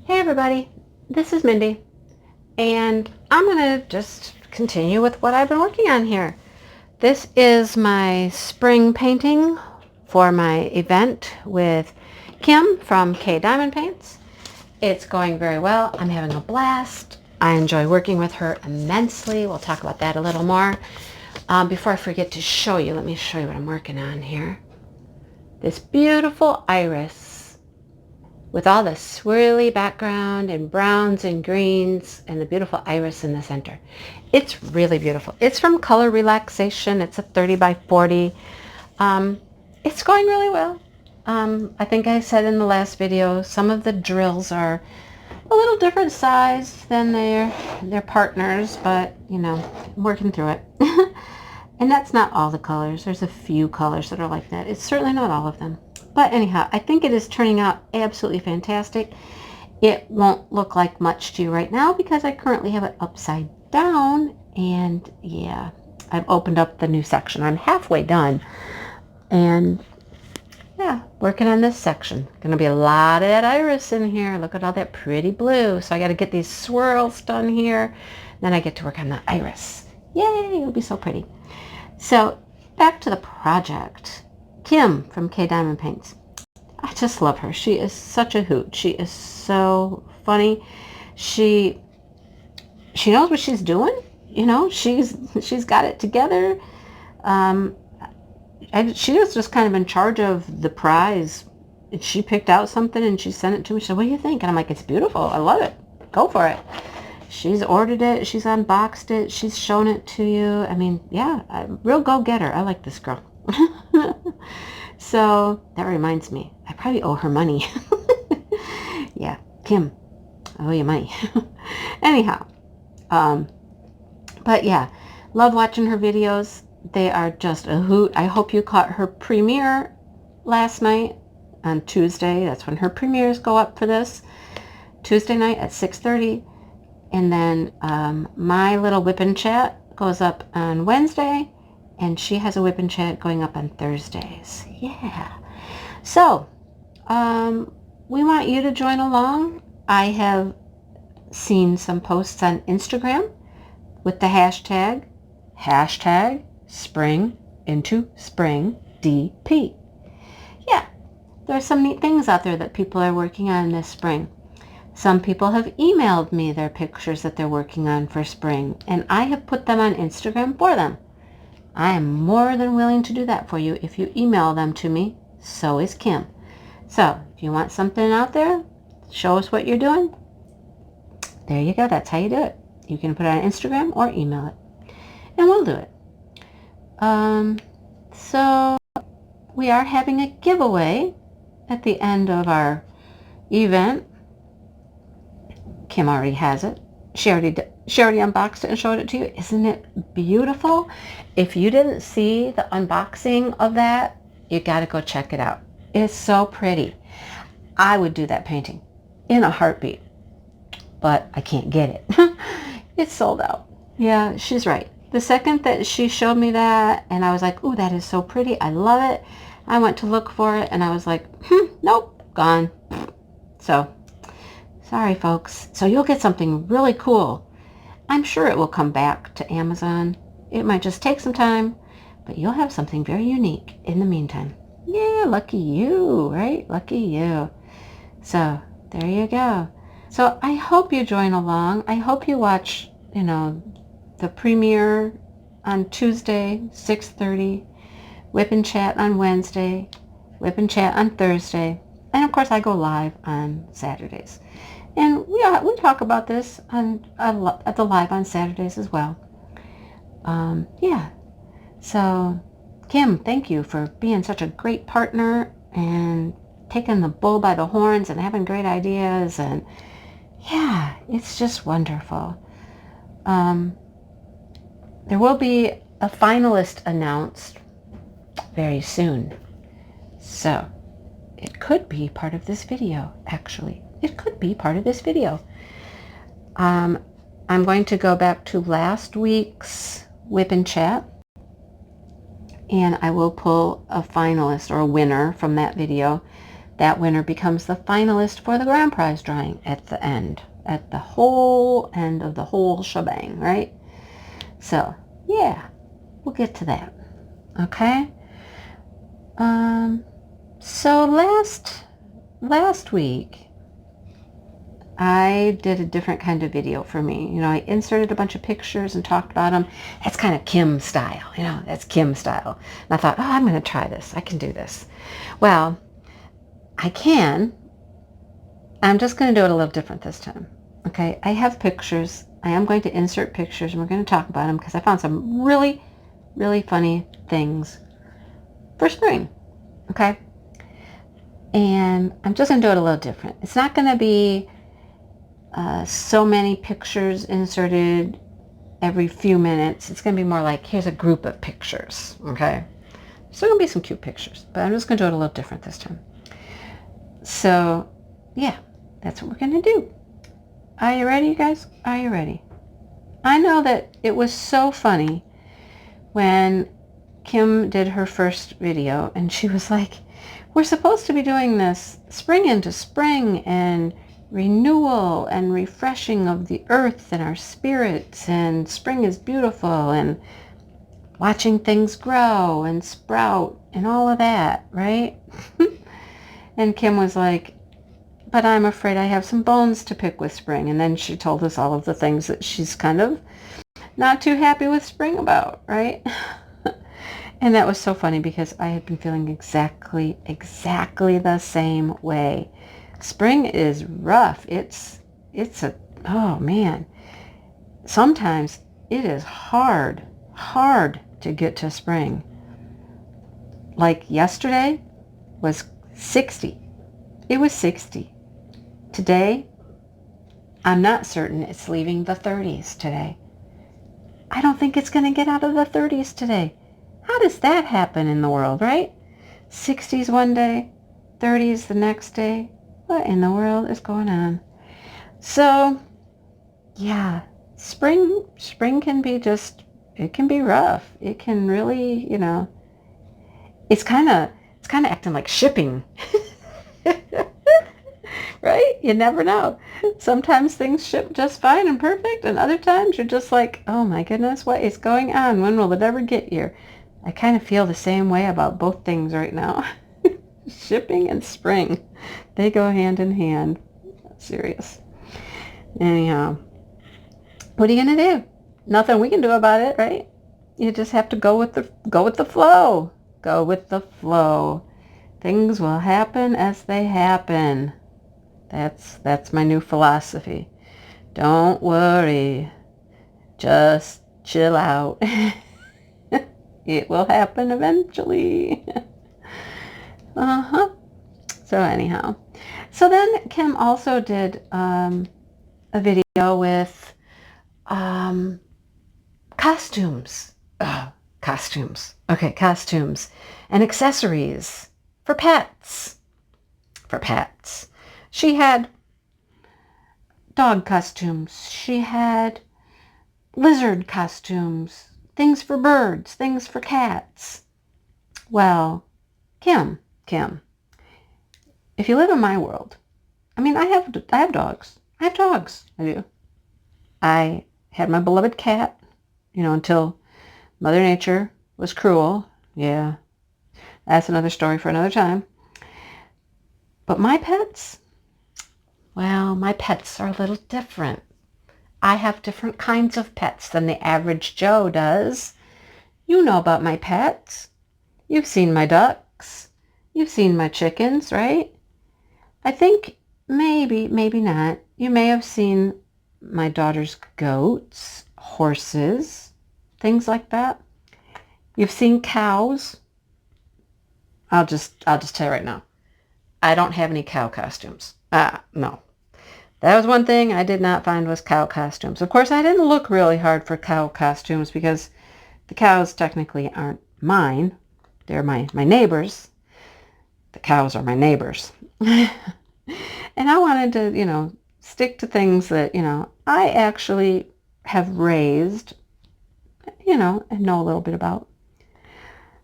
Hey everybody, this is Mindy, and I'm going to just continue with what I've been working on here. This is my spring painting for my event with Kim from K Diamond Paints. It's going very well. I'm having a blast. I enjoy working with her immensely. We'll talk about that a little more. Before I forget to show you, let me show you what I'm working on here. This beautiful iris with all the swirly background and browns and greens and the beautiful iris in the center. It's really beautiful. It's from Color Relaxation. It's a 30 by 40. It's going really well. I think I said in the last video, some of the drills are a little different size than their partners, but you know, I'm working through it. And that's not all the colors. There's a few colors that are like that. It's certainly not all of them. But anyhow, I think it is turning out absolutely fantastic. It won't look like much to you right now because I currently have it upside down. And yeah, I've opened up the new section. I'm halfway done. And yeah, working on this section. Going to be a lot of that iris in here. Look at all that pretty blue. So I got to get these swirls done here. Then I get to work on the iris. Yay, it'll be so pretty. So back to the project. Kim from K Diamond Paints. I just love her. She is such a hoot. She is so funny. She knows what she's doing. You know, she's got it together. She was just kind of in charge of the prize. She picked out something and she sent it to me. She said, "What do you think?" And I'm like, "It's beautiful. I love it. Go for it." She's ordered it. She's unboxed it. She's shown it to you. I mean, yeah, real go-getter. I like this girl. So that reminds me, I probably owe her money. Yeah, Kim, I owe you money. Anyhow, but yeah, love watching her videos. They are just a hoot. I hope you caught her premiere last night on Tuesday. That's when her premieres go up for this. Tuesday night at 6:30. And then my little WIP and chat goes up on Wednesday. And she has a WIP and chat going up on Thursdays. Yeah. So, we want you to join along. I have seen some posts on Instagram with the hashtag spring into spring DP. Yeah, there's some neat things out there that people are working on this spring. Some people have emailed me their pictures that they're working on for spring, and I have put them on Instagram for them. I am more than willing to do that for you if you email them to me. So is Kim. So if you want something out there, show us what you're doing. There you go. That's how you do it. You can put it on Instagram or email it. And we'll do it. So we are having a giveaway at the end of our event. Kim already has it. She already unboxed it and showed it to you. Isn't it beautiful? If you didn't see the unboxing of that, you got to go check it out. It's so pretty. I would do that painting in a heartbeat, but I can't get it. It's sold out. Yeah, she's right. The second that she showed me that and I was like, "Ooh, that is so pretty. I love it." I went to look for it and I was like, nope, gone. So sorry, folks. So you'll get something really cool. I'm sure it will come back to Amazon. It might just take some time, but you'll have something very unique in the meantime. Yeah, lucky you, right? Lucky you. So there you go. So I hope you join along. I hope you watch, the premiere on Tuesday, 6:30, WIP and Chat on Wednesday, WIP and Chat on Thursday, and of course I go live on Saturdays. And we talk about this at the live on Saturdays as well. Yeah. So, Kim, thank you for being such a great partner and taking the bull by the horns and having great ideas. And yeah, it's just wonderful. There will be a finalist announced very soon. So, it could be part of this video, actually. It could be part of this video. I'm going to go back to last week's WIP and Chat, and I will pull a finalist or a winner from that video that winner becomes the finalist for the grand prize drawing at the end, at the whole end of the whole shebang, right? So, yeah, we'll get to that. Okay? So last week, I did a different kind of video for me. You know, I inserted a bunch of pictures and talked about them. That's kind of Kim style, you know, that's Kim style. And I thought, oh, I'm going to try this. I can do this. Well, I can. I'm just going to do it a little different this time. Okay, I have pictures. I am going to insert pictures and we're going to talk about them because I found some really, really funny things for spring. Okay, and I'm just going to do it a little different. It's not going to be so many pictures inserted every few minutes. It's going to be more like, here's a group of pictures, okay? Still going to be some cute pictures, but I'm just going to do it a little different this time. So, yeah, that's what we're going to do. Are you ready, you guys? Are you ready? I know that it was so funny when Kim did her first video, and she was like, we're supposed to be doing this spring into spring, and renewal and refreshing of the earth and our spirits, and spring is beautiful, and watching things grow and sprout and all of that, right? And Kim was like, but I'm afraid I have some bones to pick with spring. And then she told us all of the things that she's kind of not too happy with spring about, right? And that was so funny because I had been feeling exactly the same way. Spring is rough. It's oh man. Sometimes it is hard to get to spring. Like yesterday was 60. It was 60. Today, I'm not certain it's leaving the 30s today. I don't think it's going to get out of the 30s today. How does that happen in the world, right? 60s one day, 30s the next day. What in the world is going on? So, yeah, spring can be it can be rough. It can really, you know, it's kind of acting like shipping. Right? You never know. Sometimes things ship just fine and perfect, and other times you're just like, oh my goodness, what is going on? When will it ever get here? I kind of feel the same way about both things right now. Shipping and spring. They go hand in hand. Serious. Anyhow, what are you going to do? Nothing we can do about it, right? You just have to go with the flow. Go with the flow. Things will happen as they happen. That's my new philosophy. Don't worry. Just chill out. It will happen eventually. Uh-huh. So anyhow. So then Kim also did a video with costumes. Costumes. Okay, costumes and accessories for pets. For pets. She had dog costumes. She had lizard costumes. Things for birds. Things for cats. Well, Kim, if you live in my world, I mean, I have dogs. I have dogs. I do. I had my beloved cat, you know, until Mother Nature was cruel. Yeah, that's another story for another time. But my pets, well, my pets are a little different. I have different kinds of pets than the average Joe does. You know about my pets. You've seen my ducks. You've seen my chickens, right? I think maybe not. You may have seen my daughter's goats, horses, things like that. You've seen cows. I'll just tell you right now. I don't have any cow costumes. No. That was one thing I did not find was cow costumes. Of course, I didn't look really hard for cow costumes because the cows technically aren't mine. They're my neighbors. The cows are my neighbors. And I wanted to, you know, stick to things that, you know, I actually have raised, you know, and know a little bit about.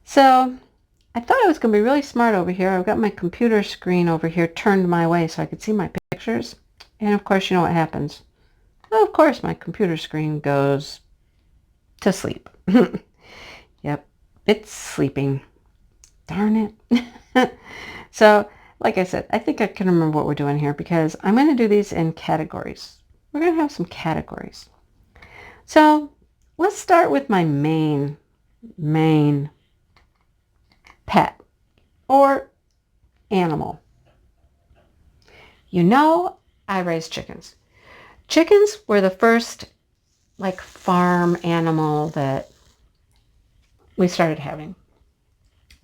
So I thought I was going to be really smart over here. I've got my computer screen over here turned my way so I could see my pictures. And of course, you know what happens. Well, of course, my computer screen goes to sleep. Yep, it's sleeping. Darn it. So, like I said, I think I can remember what we're doing here because I'm going to do these in categories. We're going to have some categories. So, let's start with my main pet or animal. You know, I raised chickens. Chickens were the first like farm animal that we started having.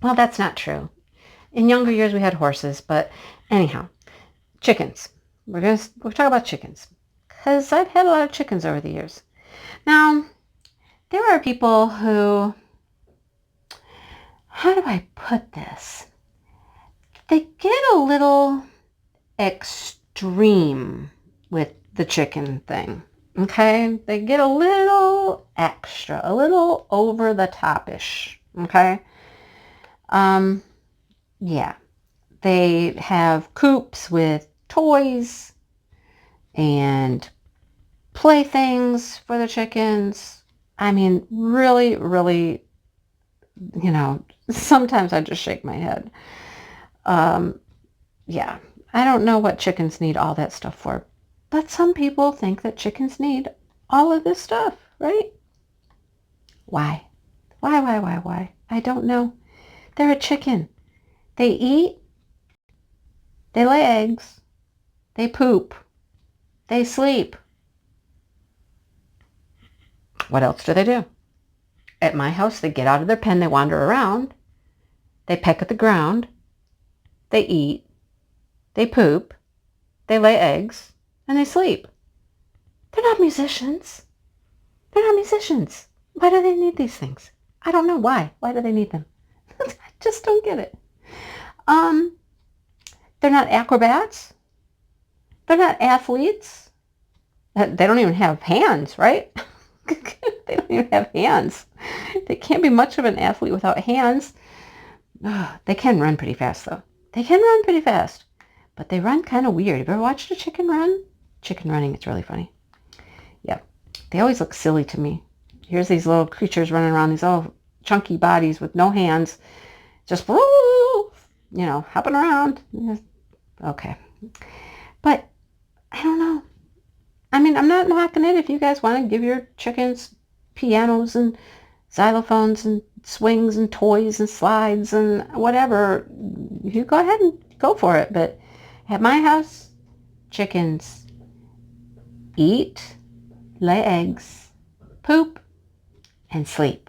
Well, that's not true. In younger years we had horses, but anyhow, chickens. We'll talk about chickens because I've had a lot of chickens over the years. Now, there are people who, how do I put this? They get a little extreme with the chicken thing. Okay? They get a little extra, a little over the top-ish. Okay? Yeah. They have coops with toys and playthings for the chickens. I mean, really, really, you know, sometimes I just shake my head. Yeah, I don't know what chickens need all that stuff for, but some people think that chickens need all of this stuff, right? Why? Why? I don't know. They're a chicken. They eat, they lay eggs, they poop, they sleep. What else do they do? At my house, they get out of their pen, they wander around, they peck at the ground, they eat, they poop, they lay eggs, and they sleep. They're not musicians. They're not musicians. Why do they need these things? I don't know why. Why do they need them? I just don't get it. They're not acrobats. They're not athletes. They don't even have hands, right? They don't even have hands. They can't be much of an athlete without hands. They can run pretty fast, though. They can run pretty fast, but they run kind of weird. Have you ever watched a chicken run? Chicken running, it's really funny. Yep. They always look silly to me. Here's these little creatures running around, these little chunky bodies with no hands, just, you know, hopping around. Okay. But I don't know. I mean, I'm not knocking it if you guys want to give your chickens pianos and xylophones and swings and toys and slides and whatever. You go ahead and go for it. But at my house, chickens eat, lay eggs, poop, and sleep.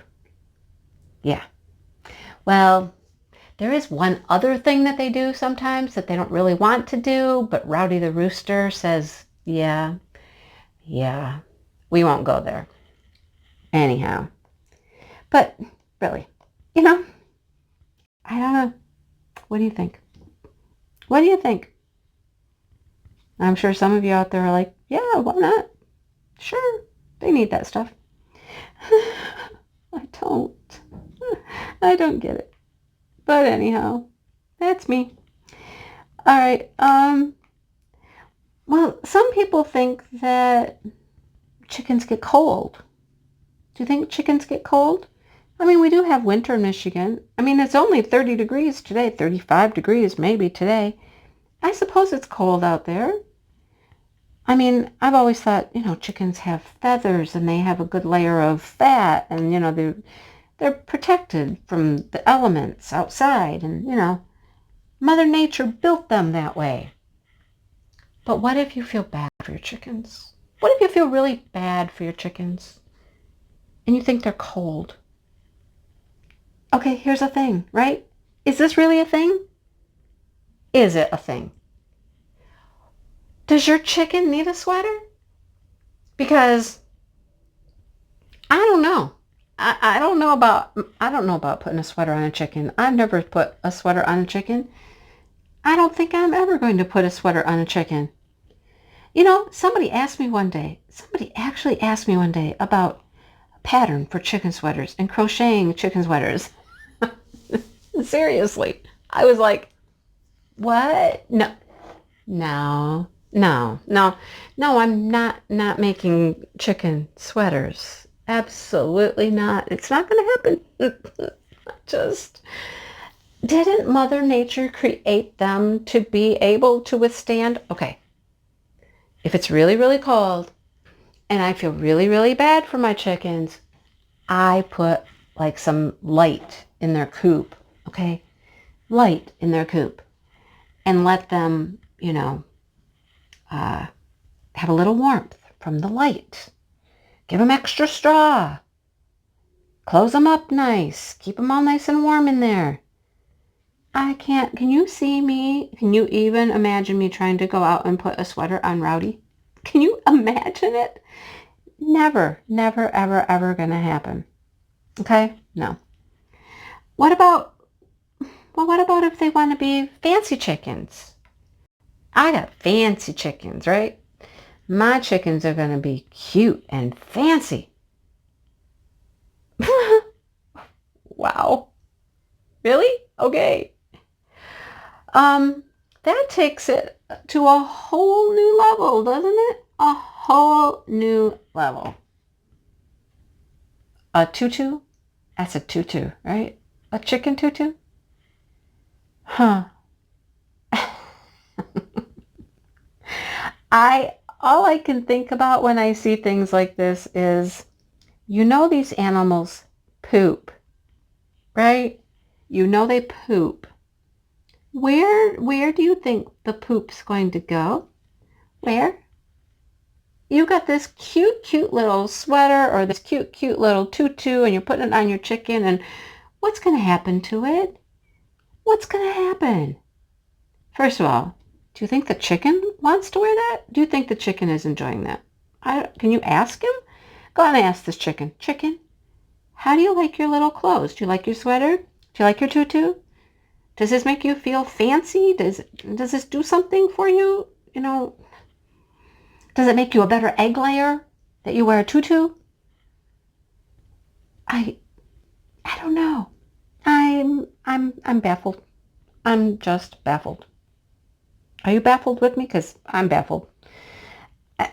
Yeah. Well, there is one other thing that they do sometimes that they don't really want to do, but Rowdy the Rooster says, yeah, we won't go there. Anyhow. But really, you know, I don't know. What do you think? What do you think? I'm sure some of you out there are like, yeah, why not? Sure, they need that stuff. I don't get it. But anyhow, that's me. All right. Well, some people think that chickens get cold. Do you think chickens get cold? I mean, we do have winter in Michigan. I mean, it's only 30 degrees today, 35 degrees maybe today. I suppose it's cold out there. I mean, I've always thought, you know, chickens have feathers and they have a good layer of fat and, you know, they're protected from the elements outside and, you know, Mother Nature built them that way. But what if you feel bad for your chickens? What if you feel really bad for your chickens and you think they're cold? Okay, here's a thing, right? Is this really a thing? Is it a thing? Does your chicken need a sweater? Because I don't know. I don't know about putting a sweater on a chicken. I've never put a sweater on a chicken. I don't think I'm ever going to put a sweater on a chicken. You know, somebody actually asked me one day about a pattern for chicken sweaters and crocheting chicken sweaters. Seriously. I was like, what? No, no, no, no, no, I'm not making chicken sweaters. Absolutely not. It's not going to happen. Just didn't Mother Nature create them to be able to withstand? Okay, if it's really, really cold and I feel really, really bad for my chickens, I put like some light in their coop, okay? Light in their coop and let them, have a little warmth from the light. Give them extra straw. Close them up nice. Keep them all nice and warm in there. Can you see me? Can you even imagine me trying to go out and put a sweater on Rowdy? Can you imagine it? Never, never, ever, ever gonna happen. Okay? No. What about if they want to be fancy chickens? I got fancy chickens, right? My chickens are gonna be cute and fancy. Wow. Really? Okay. That takes it to a whole new level, doesn't it? A whole new level. A tutu? That's a tutu, right? A chicken tutu? Huh. All I can think about when I see things like this is, these animals poop, right? They poop. Where do you think the poop's going to go? Where? You got this cute, cute little sweater or this cute, cute little tutu and you're putting it on your chicken, and what's going to happen to it? What's going to happen? First of all, do you think the chicken wants to wear that? Do you think the chicken is enjoying that? Can you ask him? Go on and ask this chicken. Chicken, how do you like your little clothes? Do you like your sweater? Do you like your tutu? Does this make you feel fancy? Does this do something for you? Does it make you a better egg layer that you wear a tutu? I don't know. I'm baffled. I'm just baffled. Are you baffled with me? Because I'm baffled. I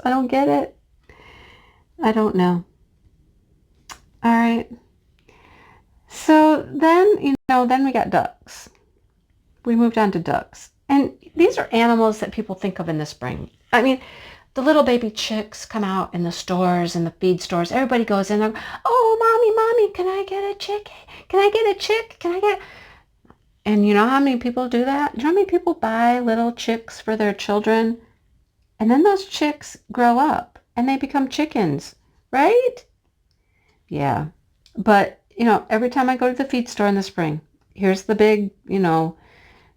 don't get it. I don't know. All right. So then, then we got ducks. We moved on to ducks. And these are animals that people think of in the spring. I mean, the little baby chicks come out in the stores and the feed stores. Everybody goes in there, oh, mommy, can I get a chick? Can I get a chick? And you know how many people do that? You know how many people buy little chicks for their children? And then those chicks grow up and they become chickens, right? Yeah. But, every time I go to the feed store in the spring, here's the big,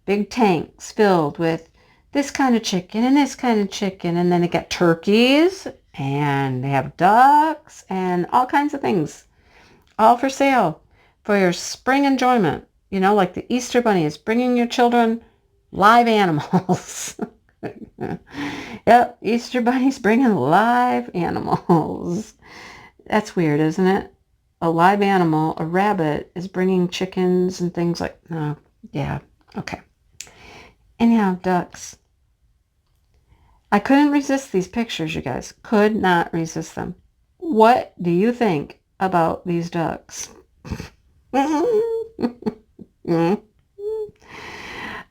big tanks filled with this kind of chicken and this kind of chicken. And then they got turkeys and they have ducks and all kinds of things, all for sale for your spring enjoyment. Like the Easter Bunny is bringing your children live animals. Yep, Easter Bunny's bringing live animals. That's weird, isn't it? A live animal, a rabbit, is bringing chickens and things like, oh, yeah, okay. Anyhow, ducks. I couldn't resist these pictures, you guys. Could not resist them. What do you think about these ducks?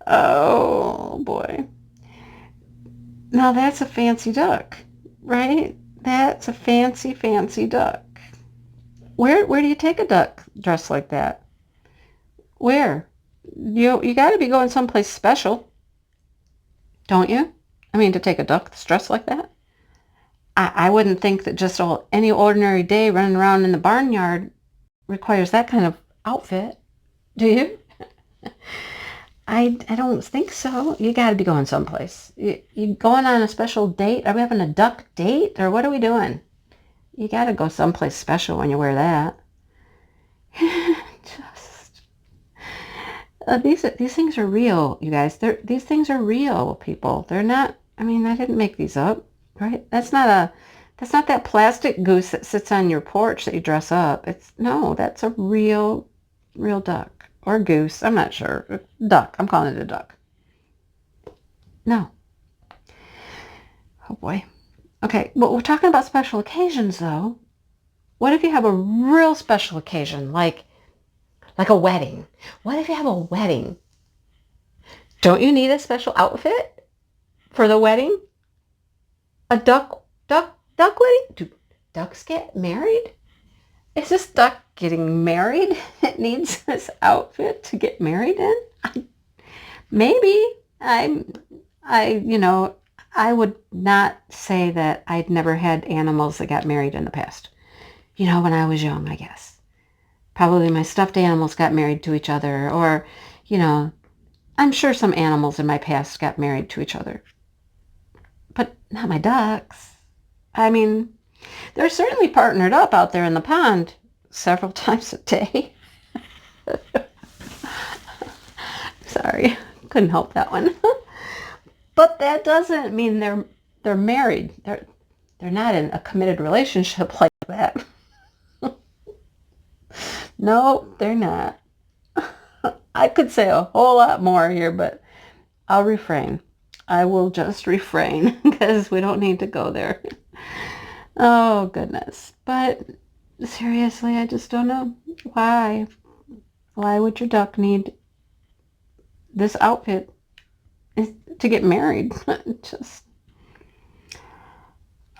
Oh, boy. Now, that's a fancy duck, right? That's a fancy, fancy duck. Where do you take a duck dressed like that? Where? You got to be going someplace special, don't you? I mean, to take a duck that's dressed like that? I wouldn't think that just any ordinary day running around in the barnyard requires that kind of outfit. Do you? I don't think so. You got to be going someplace. You going on a special date? Are we having a duck date? Or what are we doing? You got to go someplace special when you wear that. These things are real, you guys. These things are real, people. They're not, I didn't make these up, right? That's not that plastic goose that sits on your porch that you dress up. That's a real real duck or goose. I'm not sure. Duck. I'm calling it a duck. No. Oh boy. Okay, well, we're talking about special occasions though. What if you have a real special occasion, like a wedding? What if you have a wedding? Don't you need a special outfit for the wedding? A duck wedding? Do ducks get married? Is this duck getting married? It needs this outfit to get married in? Maybe. I would not say that I'd never had animals that got married in the past. When I was young, I guess. Probably my stuffed animals got married to each other, or, I'm sure some animals in my past got married to each other. But not my ducks. I mean, they're certainly partnered up out there in the pond several times a day. Sorry, couldn't help that one. But that doesn't mean they're married. They're not in a committed relationship like that. No, they're not. I could say a whole lot more here, but I'll refrain. I will just refrain because we don't need to go there. Oh, goodness. But seriously, I just don't know. Why? Why would your duck need this outfit to get married? Just,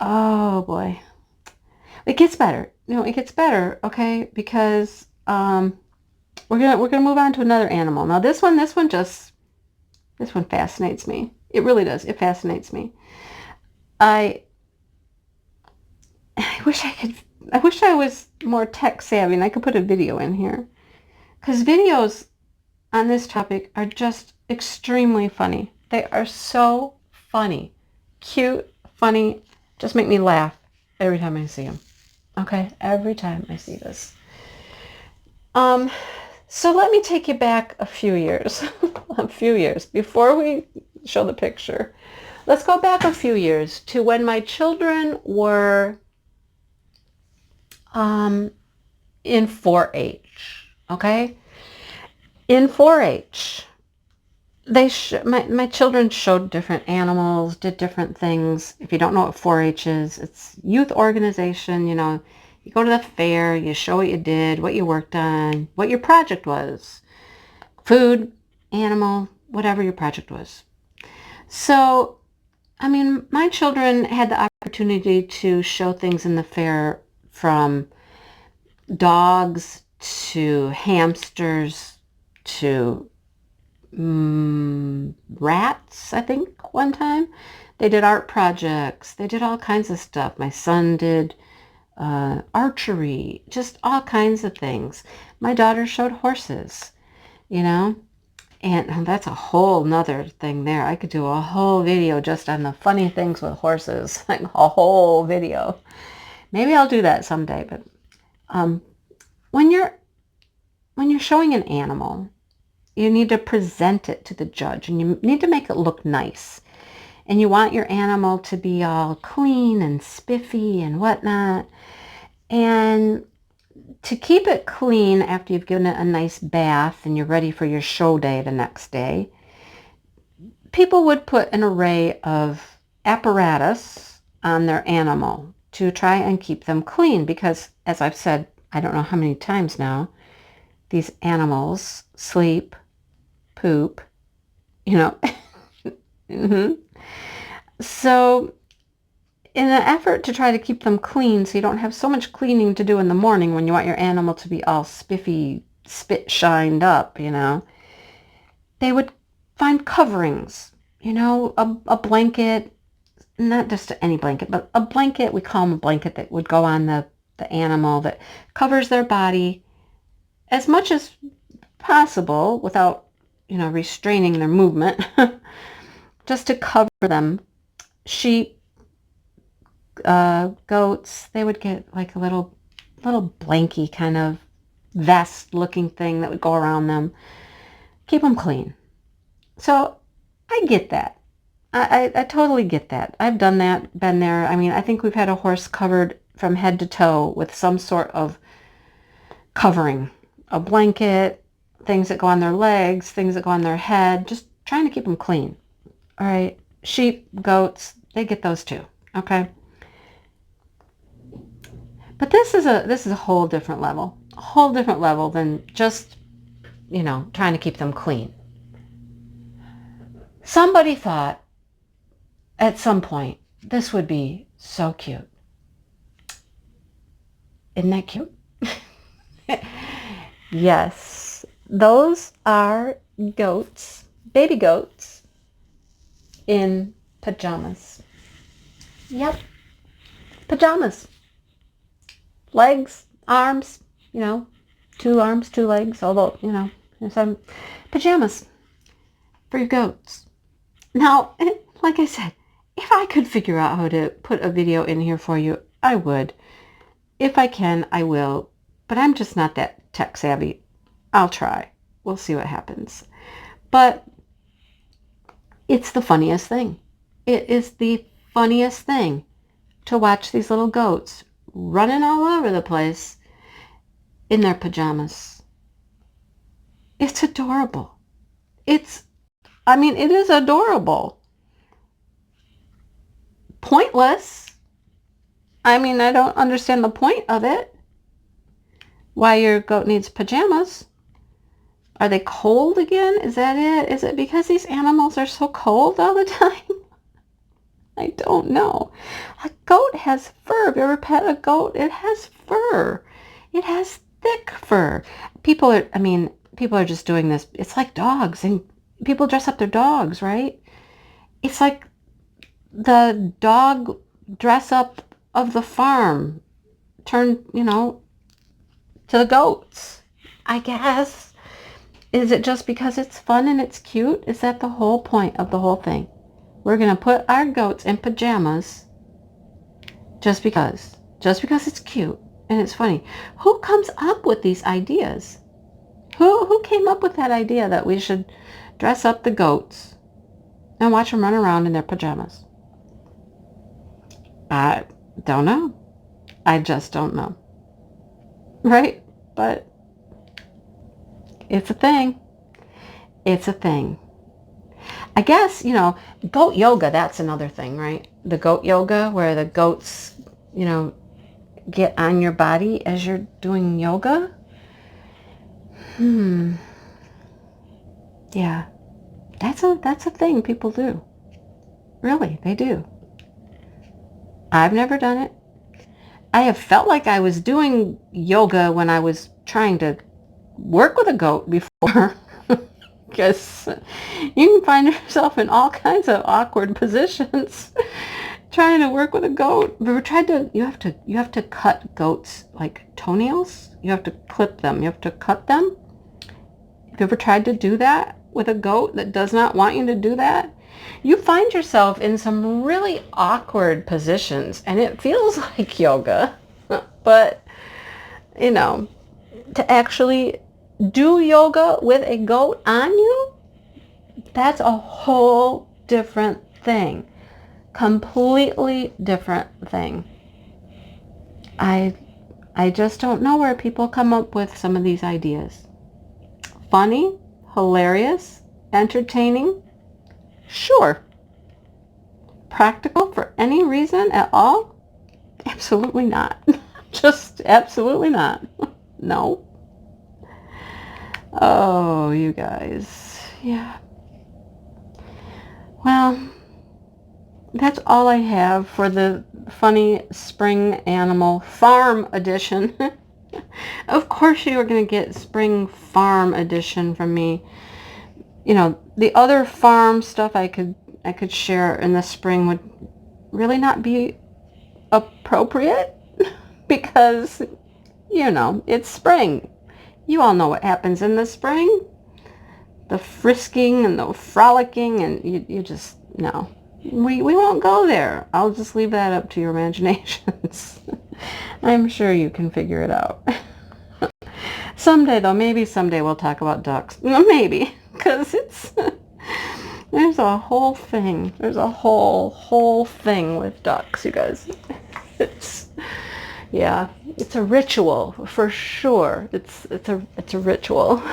oh boy. It gets better. It gets better, okay? Because we're gonna move on to another animal. Now this one fascinates me. It really does. It fascinates me. I wish I was more tech savvy and I could put a video in here. Because videos on this topic are just extremely funny. They are so funny. Cute, funny, just make me laugh every time I see them. Okay? Every time I see this. So let me take you back a few years. A few years before we show the picture. Let's go back a few years to when my children were in 4-H, okay? In 4-H, my children showed different animals, did different things. If you don't know what 4-H is, it's youth organization. You go to the fair, you show what you did, what you worked on, what your project was. Food, animal, whatever your project was. So, my children had the opportunity to show things in the fair, from dogs to hamsters to rats, I think, one time. They did art projects. They did all kinds of stuff. My son did archery, just all kinds of things. My daughter showed horses, and that's a whole nother thing there. I could do a whole video just on the funny things with horses, like a whole video. Maybe I'll do that someday. But when you're showing an animal, you need to present it to the judge, and you need to make it look nice. And you want your animal to be all clean and spiffy and whatnot. And to keep it clean after you've given it a nice bath and you're ready for your show day the next day, people would put an array of apparatus on their animal to try and keep them clean. Because, as I've said, I don't know how many times now, these animals sleep, poop, mm-hmm. So in an effort to try to keep them clean so you don't have so much cleaning to do in the morning when you want your animal to be all spiffy, spit shined up, they would find coverings, a blanket, not just any blanket, but a blanket, we call them a blanket, that would go on the animal, that covers their body as much as possible without, restraining their movement, just to cover them. Sheep, goats, they would get like a little blanky kind of vest looking thing that would go around them, keep them clean. So I get that. I totally get that. I've done that, been there. I think we've had a horse covered from head to toe with some sort of covering a blanket, things that go on their legs, things that go on their head, just trying to keep them clean. All right. Sheep, goats, they get those too. Okay. But this is a whole different level. A whole different level than just, trying to keep them clean. Somebody thought at some point this would be so cute. Isn't that cute? Yes, those are goats, baby goats in pajamas. Yep, pajamas. Legs, arms, 2 arms, 2 legs, although, some pajamas for your goats. Now, like I said, if I could figure out how to put a video in here for you, I would. If I can, I will. But I'm just not that tech savvy. I'll try. We'll see what happens. But it's the funniest thing. It is the funniest thing to watch these little goats running all over the place in their pajamas. It's adorable. It is adorable. Pointless. I don't understand the point of it. Why your goat needs pajamas. Are they cold again? Is that it? Is it because these animals are so cold all the time? I don't know. A goat has fur. Have you ever pet a goat? It has fur. It has thick fur. People are just doing this. It's like dogs, and people dress up their dogs, right? It's like the dog dress up of the farm turned, to the goats, I guess. Is it just because it's fun and it's cute? Is that the whole point of the whole thing? We're going to put our goats in pajamas just because it's cute and it's funny. Who comes up with these ideas? Who came up with that idea that we should dress up the goats and watch them run around in their pajamas? I don't know. I just don't know. Right? But it's a thing. It's a thing. I guess, goat yoga, that's another thing, right? The goat yoga where the goats, get on your body as you're doing yoga. Yeah. That's a thing people do. Really, they do. I've never done it. I have felt like I was doing yoga when I was trying to work with a goat before. Because you can find yourself in all kinds of awkward positions trying to work with a goat. Have you ever tried to? You have to cut goats like toenails. You have to clip them. You have to cut them. Have you ever tried to do that with a goat that does not want you to do that? You find yourself in some really awkward positions, and it feels like yoga, but to actually do yoga with a goat on you, that's a whole different thing. Completely different thing. I just don't know where people come up with some of these ideas. Funny, hilarious, entertaining, sure. Practical for any reason at all? Absolutely not. Just absolutely not. No. Oh, you guys. Yeah. Well, that's all I have for the funny spring animal farm edition. Of course you are going to get spring farm edition from me. The other farm stuff I could share in the spring would really not be appropriate because, it's spring. You all know what happens in the spring. The frisking and the frolicking, and you just, no. We won't go there. I'll just leave that up to your imaginations. I'm sure you can figure it out. Someday, though, maybe someday we'll talk about ducks. Maybe, because there's a whole thing. There's a whole thing with ducks, you guys. Yeah, It's a ritual for sure. It's a ritual.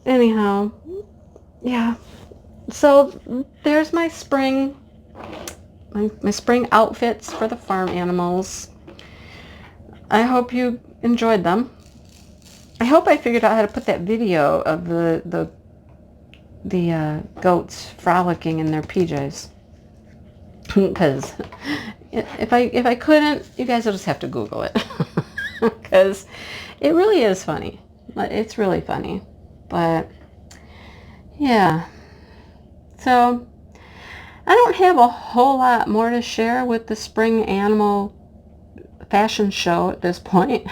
Anyhow, yeah. So there's my spring outfits for the farm animals. I hope you enjoyed them. I hope I figured out how to put that video of the goats frolicking in their PJs. Because if I couldn't, you guys will just have to Google it. Because it really is funny. It's really funny. But yeah. So I don't have a whole lot more to share with the spring animal fashion show at this point.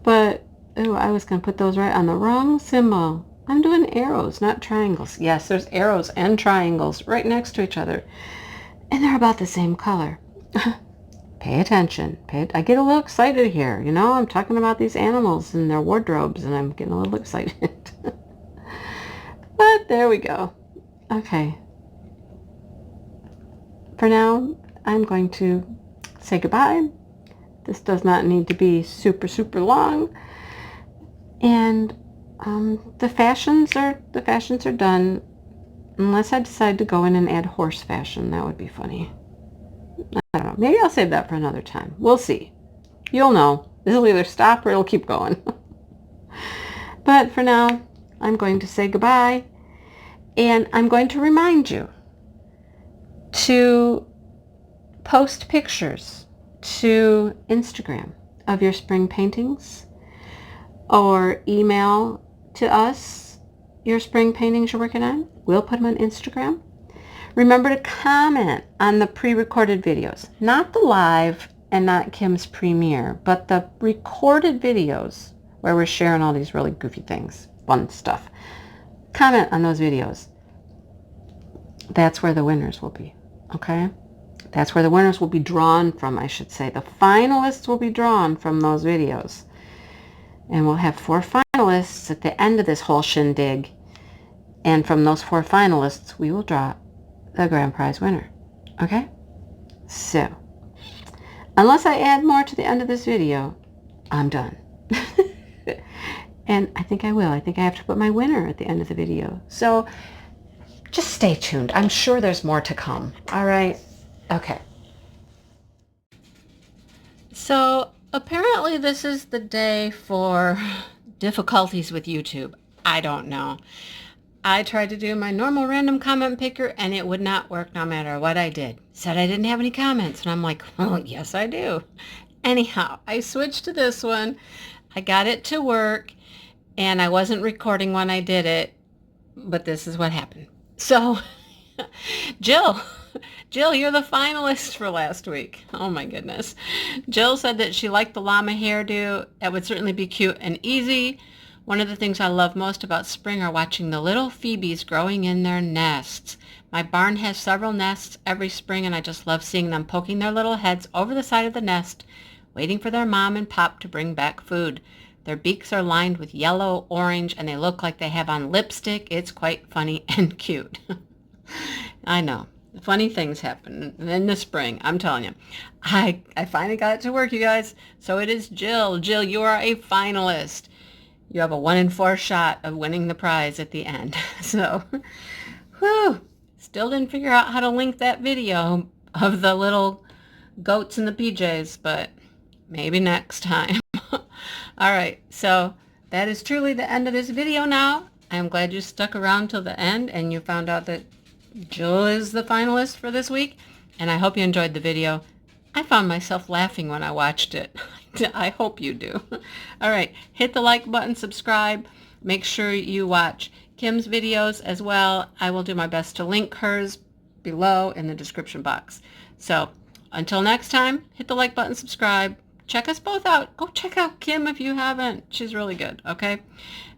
But ooh, I was going to put those right on the wrong symbol. I'm doing arrows, not triangles. Yes, there's arrows and triangles right next to each other. And they're about the same color. Pay attention. I get a little excited here. You know, I'm talking about these animals and their wardrobes, and I'm getting a little excited. But there we go. Okay. For now, I'm going to say goodbye. This does not need to be super, super long. And the fashions are done. Unless I decide to go in and add horse fashion. That would be funny. I don't know. Maybe I'll save that for another time. We'll see. You'll know. This will either stop or it'll keep going. But for now, I'm going to say goodbye. And I'm going to remind you to post pictures to Instagram of your spring paintings, or email to us your spring paintings you're working on. We'll put them on Instagram. Remember to comment on the pre-recorded videos, not the live and not Kim's premiere, but the recorded videos where we're sharing all these really goofy things, fun stuff. Comment on those videos. That's where the winners will be, okay? That's where the winners will be drawn from, I should say. The finalists will be drawn from those videos. And we'll have 4 finalists at the end of this whole shindig. And from those 4 finalists, we will draw the grand prize winner. Okay? So, unless I add more to the end of this video, I'm done. And I think I will. I think I have to put my winner at the end of the video. So, just stay tuned. I'm sure there's more to come. All right? Okay. So, apparently this is the day for difficulties with YouTube. I don't know. I tried to do my normal random comment picker and it would not work no matter what I did. Said I didn't have any comments and I'm like, well, yes I do. Anyhow, I switched to this one. I got it to work and I wasn't recording when I did it, but this is what happened. So, Jill, you're the finalist for last week. Oh my goodness. Jill said that she liked the llama hairdo. It would certainly be cute and easy. One of the things I love most about spring are watching the little Phoebes growing in their nests. My barn has several nests every spring, and I just love seeing them poking their little heads over the side of the nest, waiting for their mom and pop to bring back food. Their beaks are lined with yellow, orange, and they look like they have on lipstick. It's quite funny and cute. I know. Funny things happen in the spring. I'm telling you. I finally got it to work, you guys. So it is Jill. Jill, you are a finalist. You have a 1 in 4 shot of winning the prize at the end. So, whew, still didn't figure out how to link that video of the little goats in the PJs, but maybe next time. All right, so that is truly the end of this video now. I'm glad you stuck around till the end and you found out that Jill is the finalist for this week, and I hope you enjoyed the video. I found myself laughing when I watched it. I hope you do. All right, hit the like button, subscribe. Make sure you watch Kim's videos as well. I will do my best to link hers below in the description box. So until next time, hit the like button, subscribe. Check us both out. Go check out Kim if you haven't. She's really good, okay?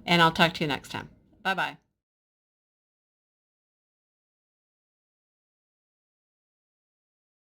And I'll talk to you next time. Bye-bye.